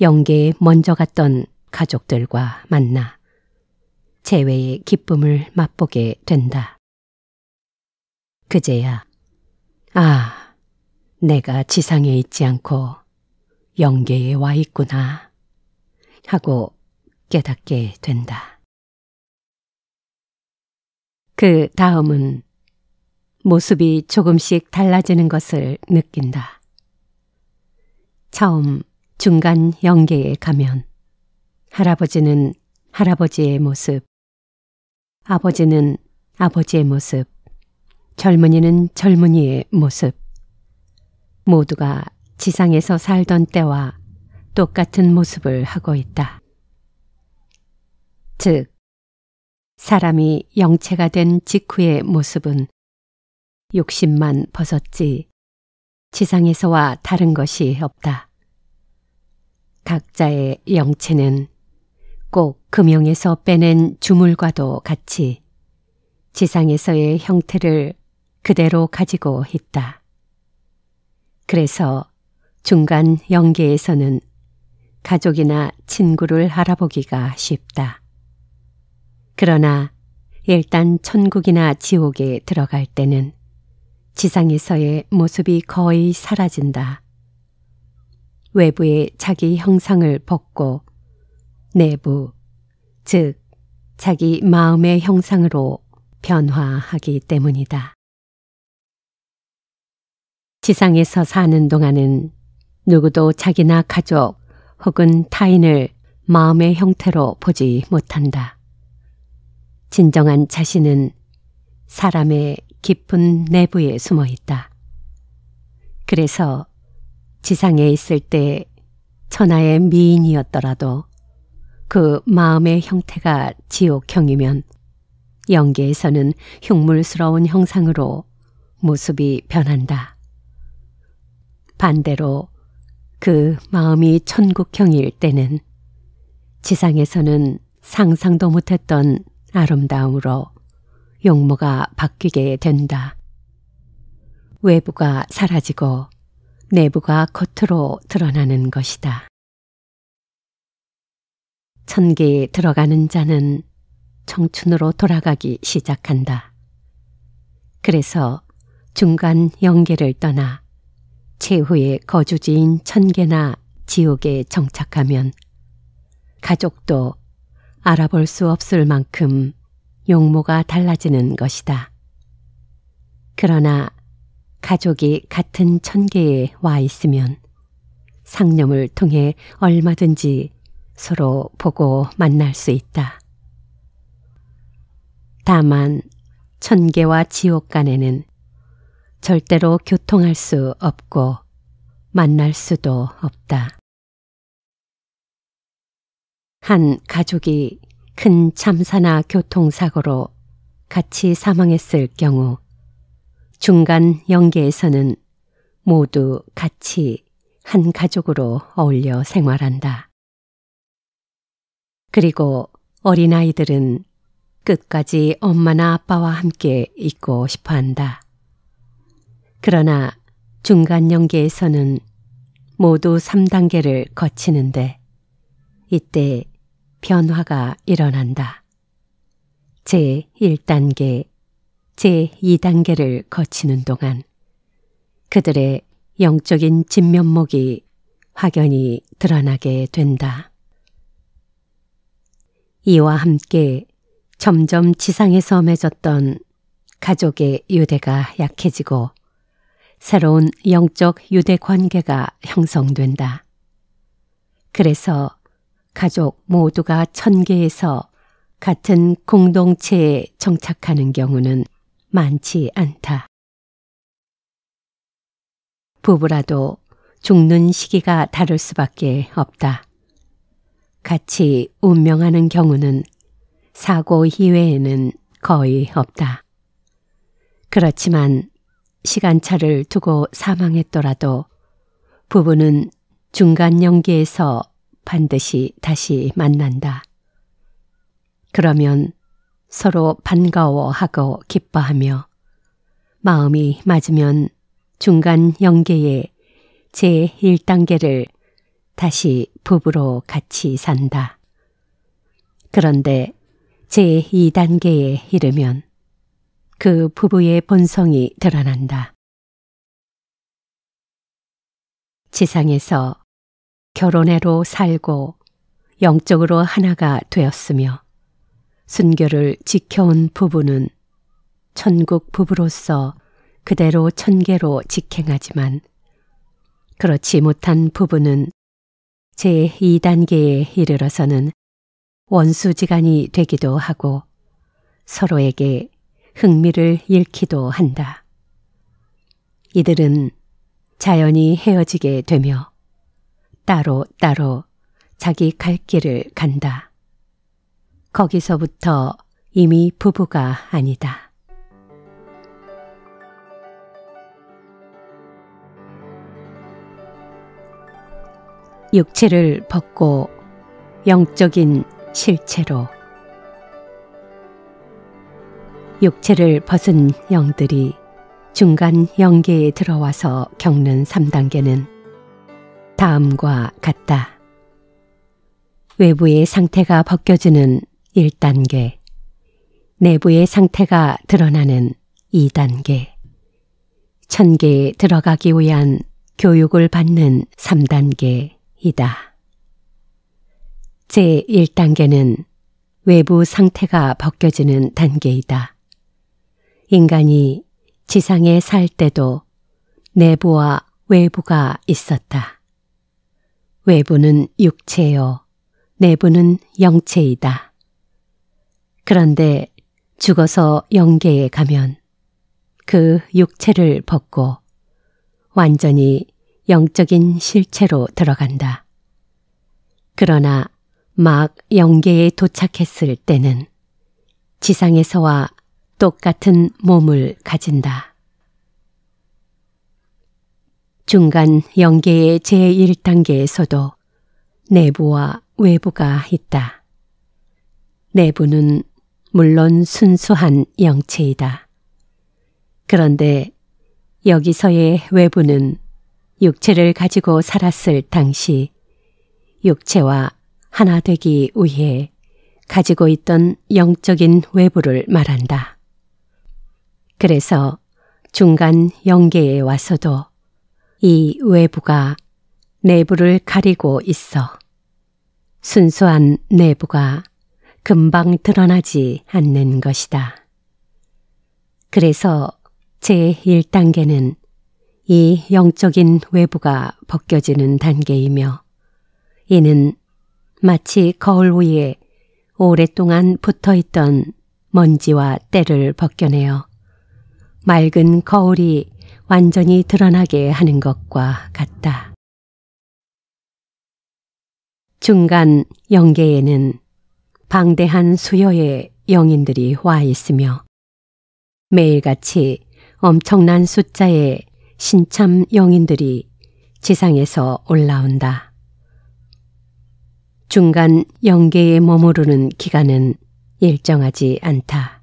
영계에 먼저 갔던 가족들과 만나 재회의 기쁨을 맛보게 된다. 그제야 아, 내가 지상에 있지 않고 영계에 와 있구나 하고 깨닫게 된다. 그 다음은 모습이 조금씩 달라지는 것을 느낀다. 처음 중간 영계에 가면 할아버지는 할아버지의 모습, 아버지는 아버지의 모습, 젊은이는 젊은이의 모습, 모두가 지상에서 살던 때와 똑같은 모습을 하고 있다. 즉, 사람이 영체가 된 직후의 모습은 욕심만 벗었지 지상에서와 다른 것이 없다. 각자의 영체는 꼭 금형에서 빼낸 주물과도 같이 지상에서의 형태를 그대로 가지고 있다. 그래서 중간 영계에서는 가족이나 친구를 알아보기가 쉽다. 그러나 일단 천국이나 지옥에 들어갈 때는 지상에서의 모습이 거의 사라진다. 외부의 자기 형상을 벗고 내부, 즉 자기 마음의 형상으로 변화하기 때문이다. 지상에서 사는 동안은 누구도 자기나 가족 혹은 타인을 마음의 형태로 보지 못한다. 진정한 자신은 사람의 깊은 내부에 숨어 있다. 그래서 지상에 있을 때 천하의 미인이었더라도 그 마음의 형태가 지옥형이면 영계에서는 흉물스러운 형상으로 모습이 변한다. 반대로 그 마음이 천국형일 때는 지상에서는 상상도 못했던 아름다움으로 용모가 바뀌게 된다. 외부가 사라지고 내부가 겉으로 드러나는 것이다. 천계에 들어가는 자는 청춘으로 돌아가기 시작한다. 그래서 중간 영계를 떠나 최후의 거주지인 천계나 지옥에 정착하면 가족도 알아볼 수 없을 만큼 용모가 달라지는 것이다. 그러나 가족이 같은 천계에 와 있으면 상념을 통해 얼마든지 서로 보고 만날 수 있다. 다만 천계와 지옥 간에는 절대로 교통할 수 없고 만날 수도 없다. 한 가족이 큰 참사나 교통사고로 같이 사망했을 경우 중간 영계에서는 모두 같이 한 가족으로 어울려 생활한다. 그리고 어린아이들은 끝까지 엄마나 아빠와 함께 있고 싶어 한다. 그러나 중간 영계에서는 모두 3단계를 거치는데 이때 변화가 일어난다. 제1단계, 제2단계를 거치는 동안 그들의 영적인 진면목이 확연히 드러나게 된다. 이와 함께 점점 지상에서 맺었던 가족의 유대가 약해지고 새로운 영적 유대 관계가 형성된다. 그래서 가족 모두가 천계에서 같은 공동체에 정착하는 경우는 많지 않다. 부부라도 죽는 시기가 다를 수밖에 없다. 같이 운명하는 경우는 사고 이외에는 거의 없다. 그렇지만 시간차를 두고 사망했더라도 부부는 중간 영계에서 반드시 다시 만난다. 그러면 서로 반가워하고 기뻐하며 마음이 맞으면 중간 영계에 제1단계를 다시 부부로 같이 산다. 그런데 제2단계에 이르면 그 부부의 본성이 드러난다. 지상에서 결혼애로 살고 영적으로 하나가 되었으며 순교를 지켜온 부부는 천국 부부로서 그대로 천계로 직행하지만 그렇지 못한 부부는 제2단계에 이르러서는 원수지간이 되기도 하고 서로에게 흥미를 잃기도 한다. 이들은 자연히 헤어지게 되며 따로 자기 갈 길을 간다. 거기서부터 이미 부부가 아니다. 육체를 벗고 영적인 실체로 육체를 벗은 영들이 중간 영계에 들어와서 겪는 3단계는 다음과 같다. 외부의 상태가 벗겨지는 1단계, 내부의 상태가 드러나는 2단계, 천계에 들어가기 위한 교육을 받는 3단계이다. 제1단계는 외부 상태가 벗겨지는 단계이다. 인간이 지상에 살 때도 내부와 외부가 있었다. 외부는 육체요, 내부는 영체이다. 그런데 죽어서 영계에 가면 그 육체를 벗고 완전히 영적인 실체로 들어간다. 그러나 막 영계에 도착했을 때는 지상에서와 똑같은 몸을 가진다. 중간 영계의 제1단계에서도 내부와 외부가 있다. 내부는 물론 순수한 영체이다. 그런데 여기서의 외부는 육체를 가지고 살았을 당시 육체와 하나 되기 위해 가지고 있던 영적인 외부를 말한다. 그래서 중간 영계에 와서도 이 외부가 내부를 가리고 있어 순수한 내부가 금방 드러나지 않는 것이다. 그래서 제1단계는 이 영적인 외부가 벗겨지는 단계이며 이는 마치 거울 위에 오랫동안 붙어있던 먼지와 때를 벗겨내어 맑은 거울이 완전히 드러나게 하는 것과 같다. 중간 영계에는 방대한 수요의 영인들이 와 있으며 매일같이 엄청난 숫자의 신참 영인들이 지상에서 올라온다. 중간 영계에 머무르는 기간은 일정하지 않다.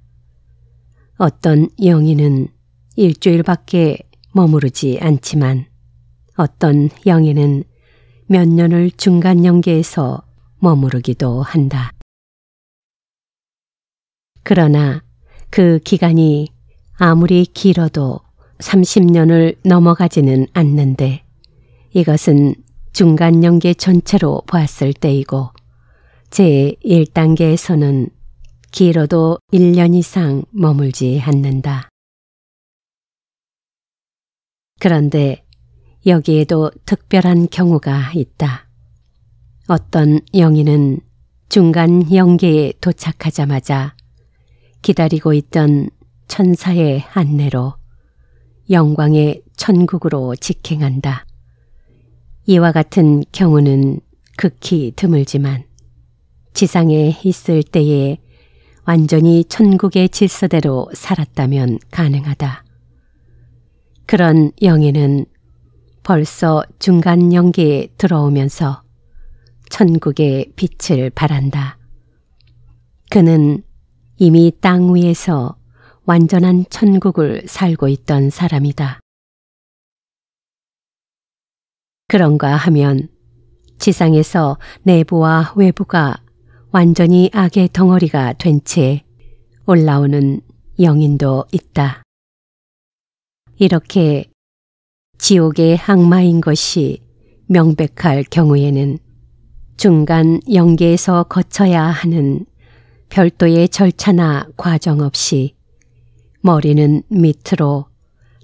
어떤 영인은 일주일밖에 머무르지 않지만 어떤 영인은 몇 년을 중간 영계에서 머무르기도 한다. 그러나 그 기간이 아무리 길어도 30년을 넘어가지는 않는데 이것은 중간 영계 전체로 보았을 때이고 제1단계에서는 길어도 1년 이상 머물지 않는다. 그런데 여기에도 특별한 경우가 있다. 어떤 영인은 중간 영계에 도착하자마자 기다리고 있던 천사의 안내로 영광의 천국으로 직행한다. 이와 같은 경우는 극히 드물지만 지상에 있을 때에 완전히 천국의 질서대로 살았다면 가능하다. 그런 영인은 벌써 중간 영계에 들어오면서 천국의 빛을 발한다. 그는 이미 땅 위에서 완전한 천국을 살고 있던 사람이다. 그런가 하면 지상에서 내부와 외부가 완전히 악의 덩어리가 된 채 올라오는 영인도 있다. 이렇게 지옥의 악마인 것이 명백할 경우에는 중간 영계에서 거쳐야 하는 별도의 절차나 과정 없이 머리는 밑으로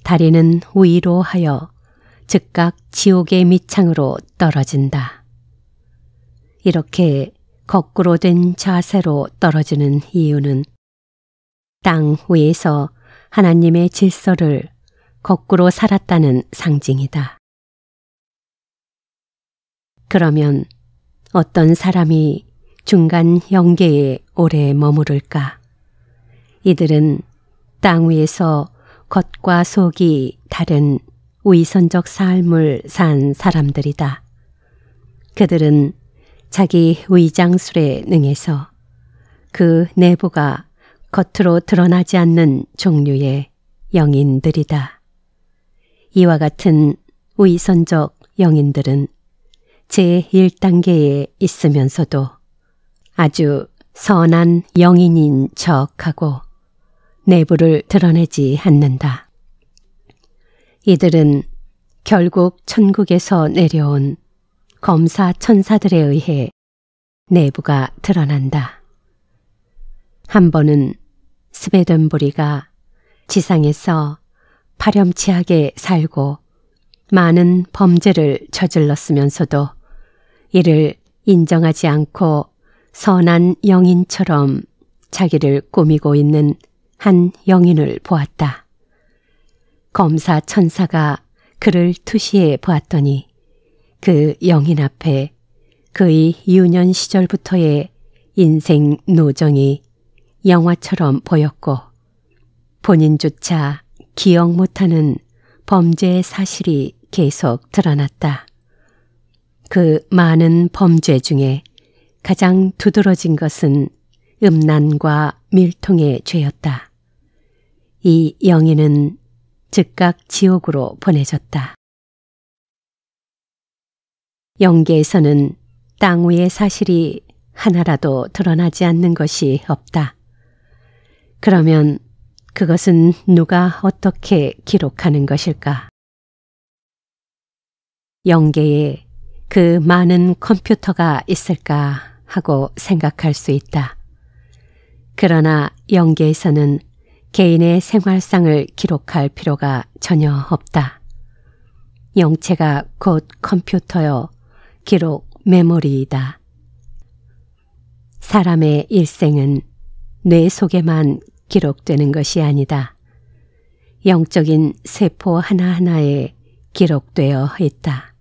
다리는 위로 하여 즉각 지옥의 밑창으로 떨어진다. 이렇게 거꾸로 된 자세로 떨어지는 이유는 땅 위에서 하나님의 질서를 거꾸로 살았다는 상징이다. 그러면 어떤 사람이 중간 영계에 오래 머무를까? 이들은 땅 위에서 겉과 속이 다른 위선적 삶을 산 사람들이다. 그들은 자기 위장술에 능해서 그 내부가 겉으로 드러나지 않는 종류의 영인들이다. 이와 같은 위선적 영인들은 제1단계에 있으면서도 아주 선한 영인인 척하고 내부를 드러내지 않는다. 이들은 결국 천국에서 내려온 검사 천사들에 의해 내부가 드러난다. 한 번은 스베덴부리가 지상에서 파렴치하게 살고 많은 범죄를 저질렀으면서도 이를 인정하지 않고 선한 영인처럼 자기를 꾸미고 있는 한 영인을 보았다. 검사 천사가 그를 투시해 보았더니 그 영인 앞에 그의 유년 시절부터의 인생 노정이 영화처럼 보였고 본인조차 기억 못하는 범죄의 사실이 계속 드러났다. 그 많은 범죄 중에 가장 두드러진 것은 음란과 밀통의 죄였다. 이 영인은 즉각 지옥으로 보내졌다. 영계에서는 땅 위의 사실이 하나라도 드러나지 않는 것이 없다. 그러면 그것은 누가 어떻게 기록하는 것일까? 영계에 그 많은 컴퓨터가 있을까 하고 생각할 수 있다. 그러나 영계에서는 개인의 생활상을 기록할 필요가 전혀 없다. 영체가 곧 컴퓨터요, 기록 메모리이다. 사람의 일생은 뇌 속에만 기록되는 것이 아니다. 영적인 세포 하나하나에 기록되어 있다.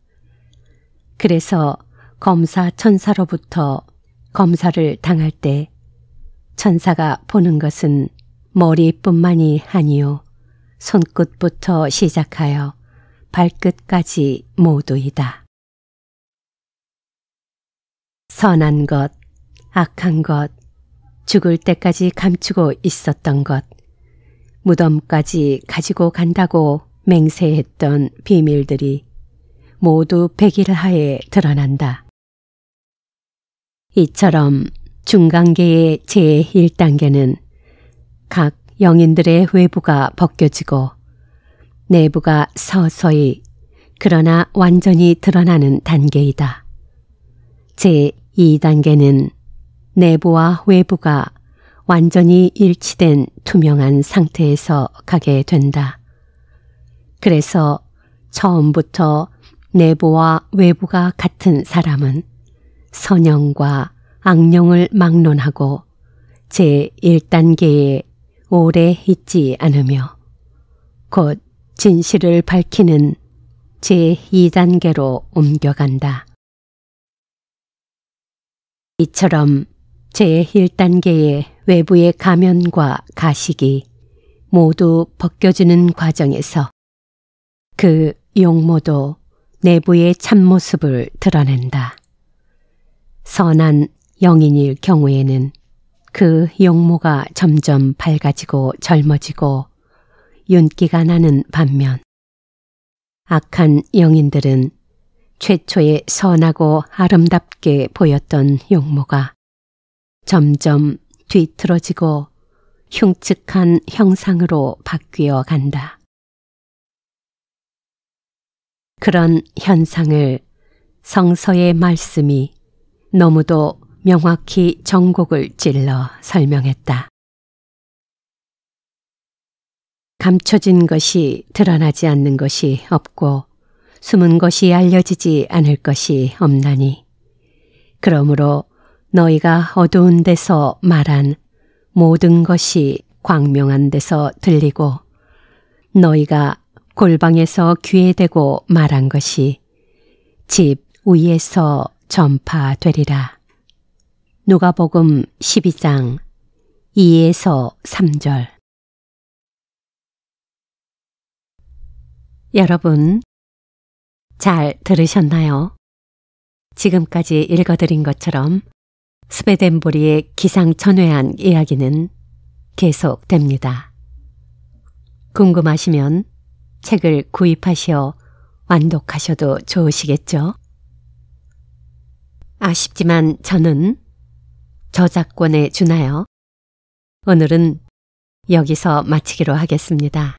그래서 검사 천사로부터 검사를 당할 때 천사가 보는 것은 머리뿐만이 아니요 손끝부터 시작하여 발끝까지 모두이다. 선한 것, 악한 것, 죽을 때까지 감추고 있었던 것, 무덤까지 가지고 간다고 맹세했던 비밀들이 모두 백일하에 드러난다. 이처럼 중간계의 제1단계는 각 영인들의 외부가 벗겨지고 내부가 서서히 그러나 완전히 드러나는 단계이다. 제2단계는 내부와 외부가 완전히 일치된 투명한 상태에서 가게 된다. 그래서 처음부터 내부와 외부가 같은 사람은 선영과 악령을 막론하고 제1단계에 오래 있지 않으며 곧 진실을 밝히는 제2단계로 옮겨간다. 이처럼 제1단계의 외부의 가면과 가식이 모두 벗겨지는 과정에서 그 용모도 내부의 참모습을 드러낸다. 선한 영인일 경우에는 그 용모가 점점 밝아지고 젊어지고 윤기가 나는 반면 악한 영인들은 최초의 선하고 아름답게 보였던 용모가 점점 뒤틀어지고 흉측한 형상으로 바뀌어 간다. 그런 현상을 성서의 말씀이 너무도 명확히 정곡을 찔러 설명했다. 감춰진 것이 드러나지 않는 것이 없고 숨은 것이 알려지지 않을 것이 없나니 그러므로 너희가 어두운 데서 말한 모든 것이 광명한 데서 들리고 너희가 골방에서 귀에 대고 말한 것이 집 위에서 전파되리라. 누가복음 12장 2에서 3절. 여러분, 잘 들으셨나요? 지금까지 읽어드린 것처럼 스웨덴보리의 기상천외한 이야기는 계속됩니다. 궁금하시면 책을 구입하시어 완독하셔도 좋으시겠죠? 아쉽지만 저는 저작권에 준하여 오늘은 여기서 마치기로 하겠습니다.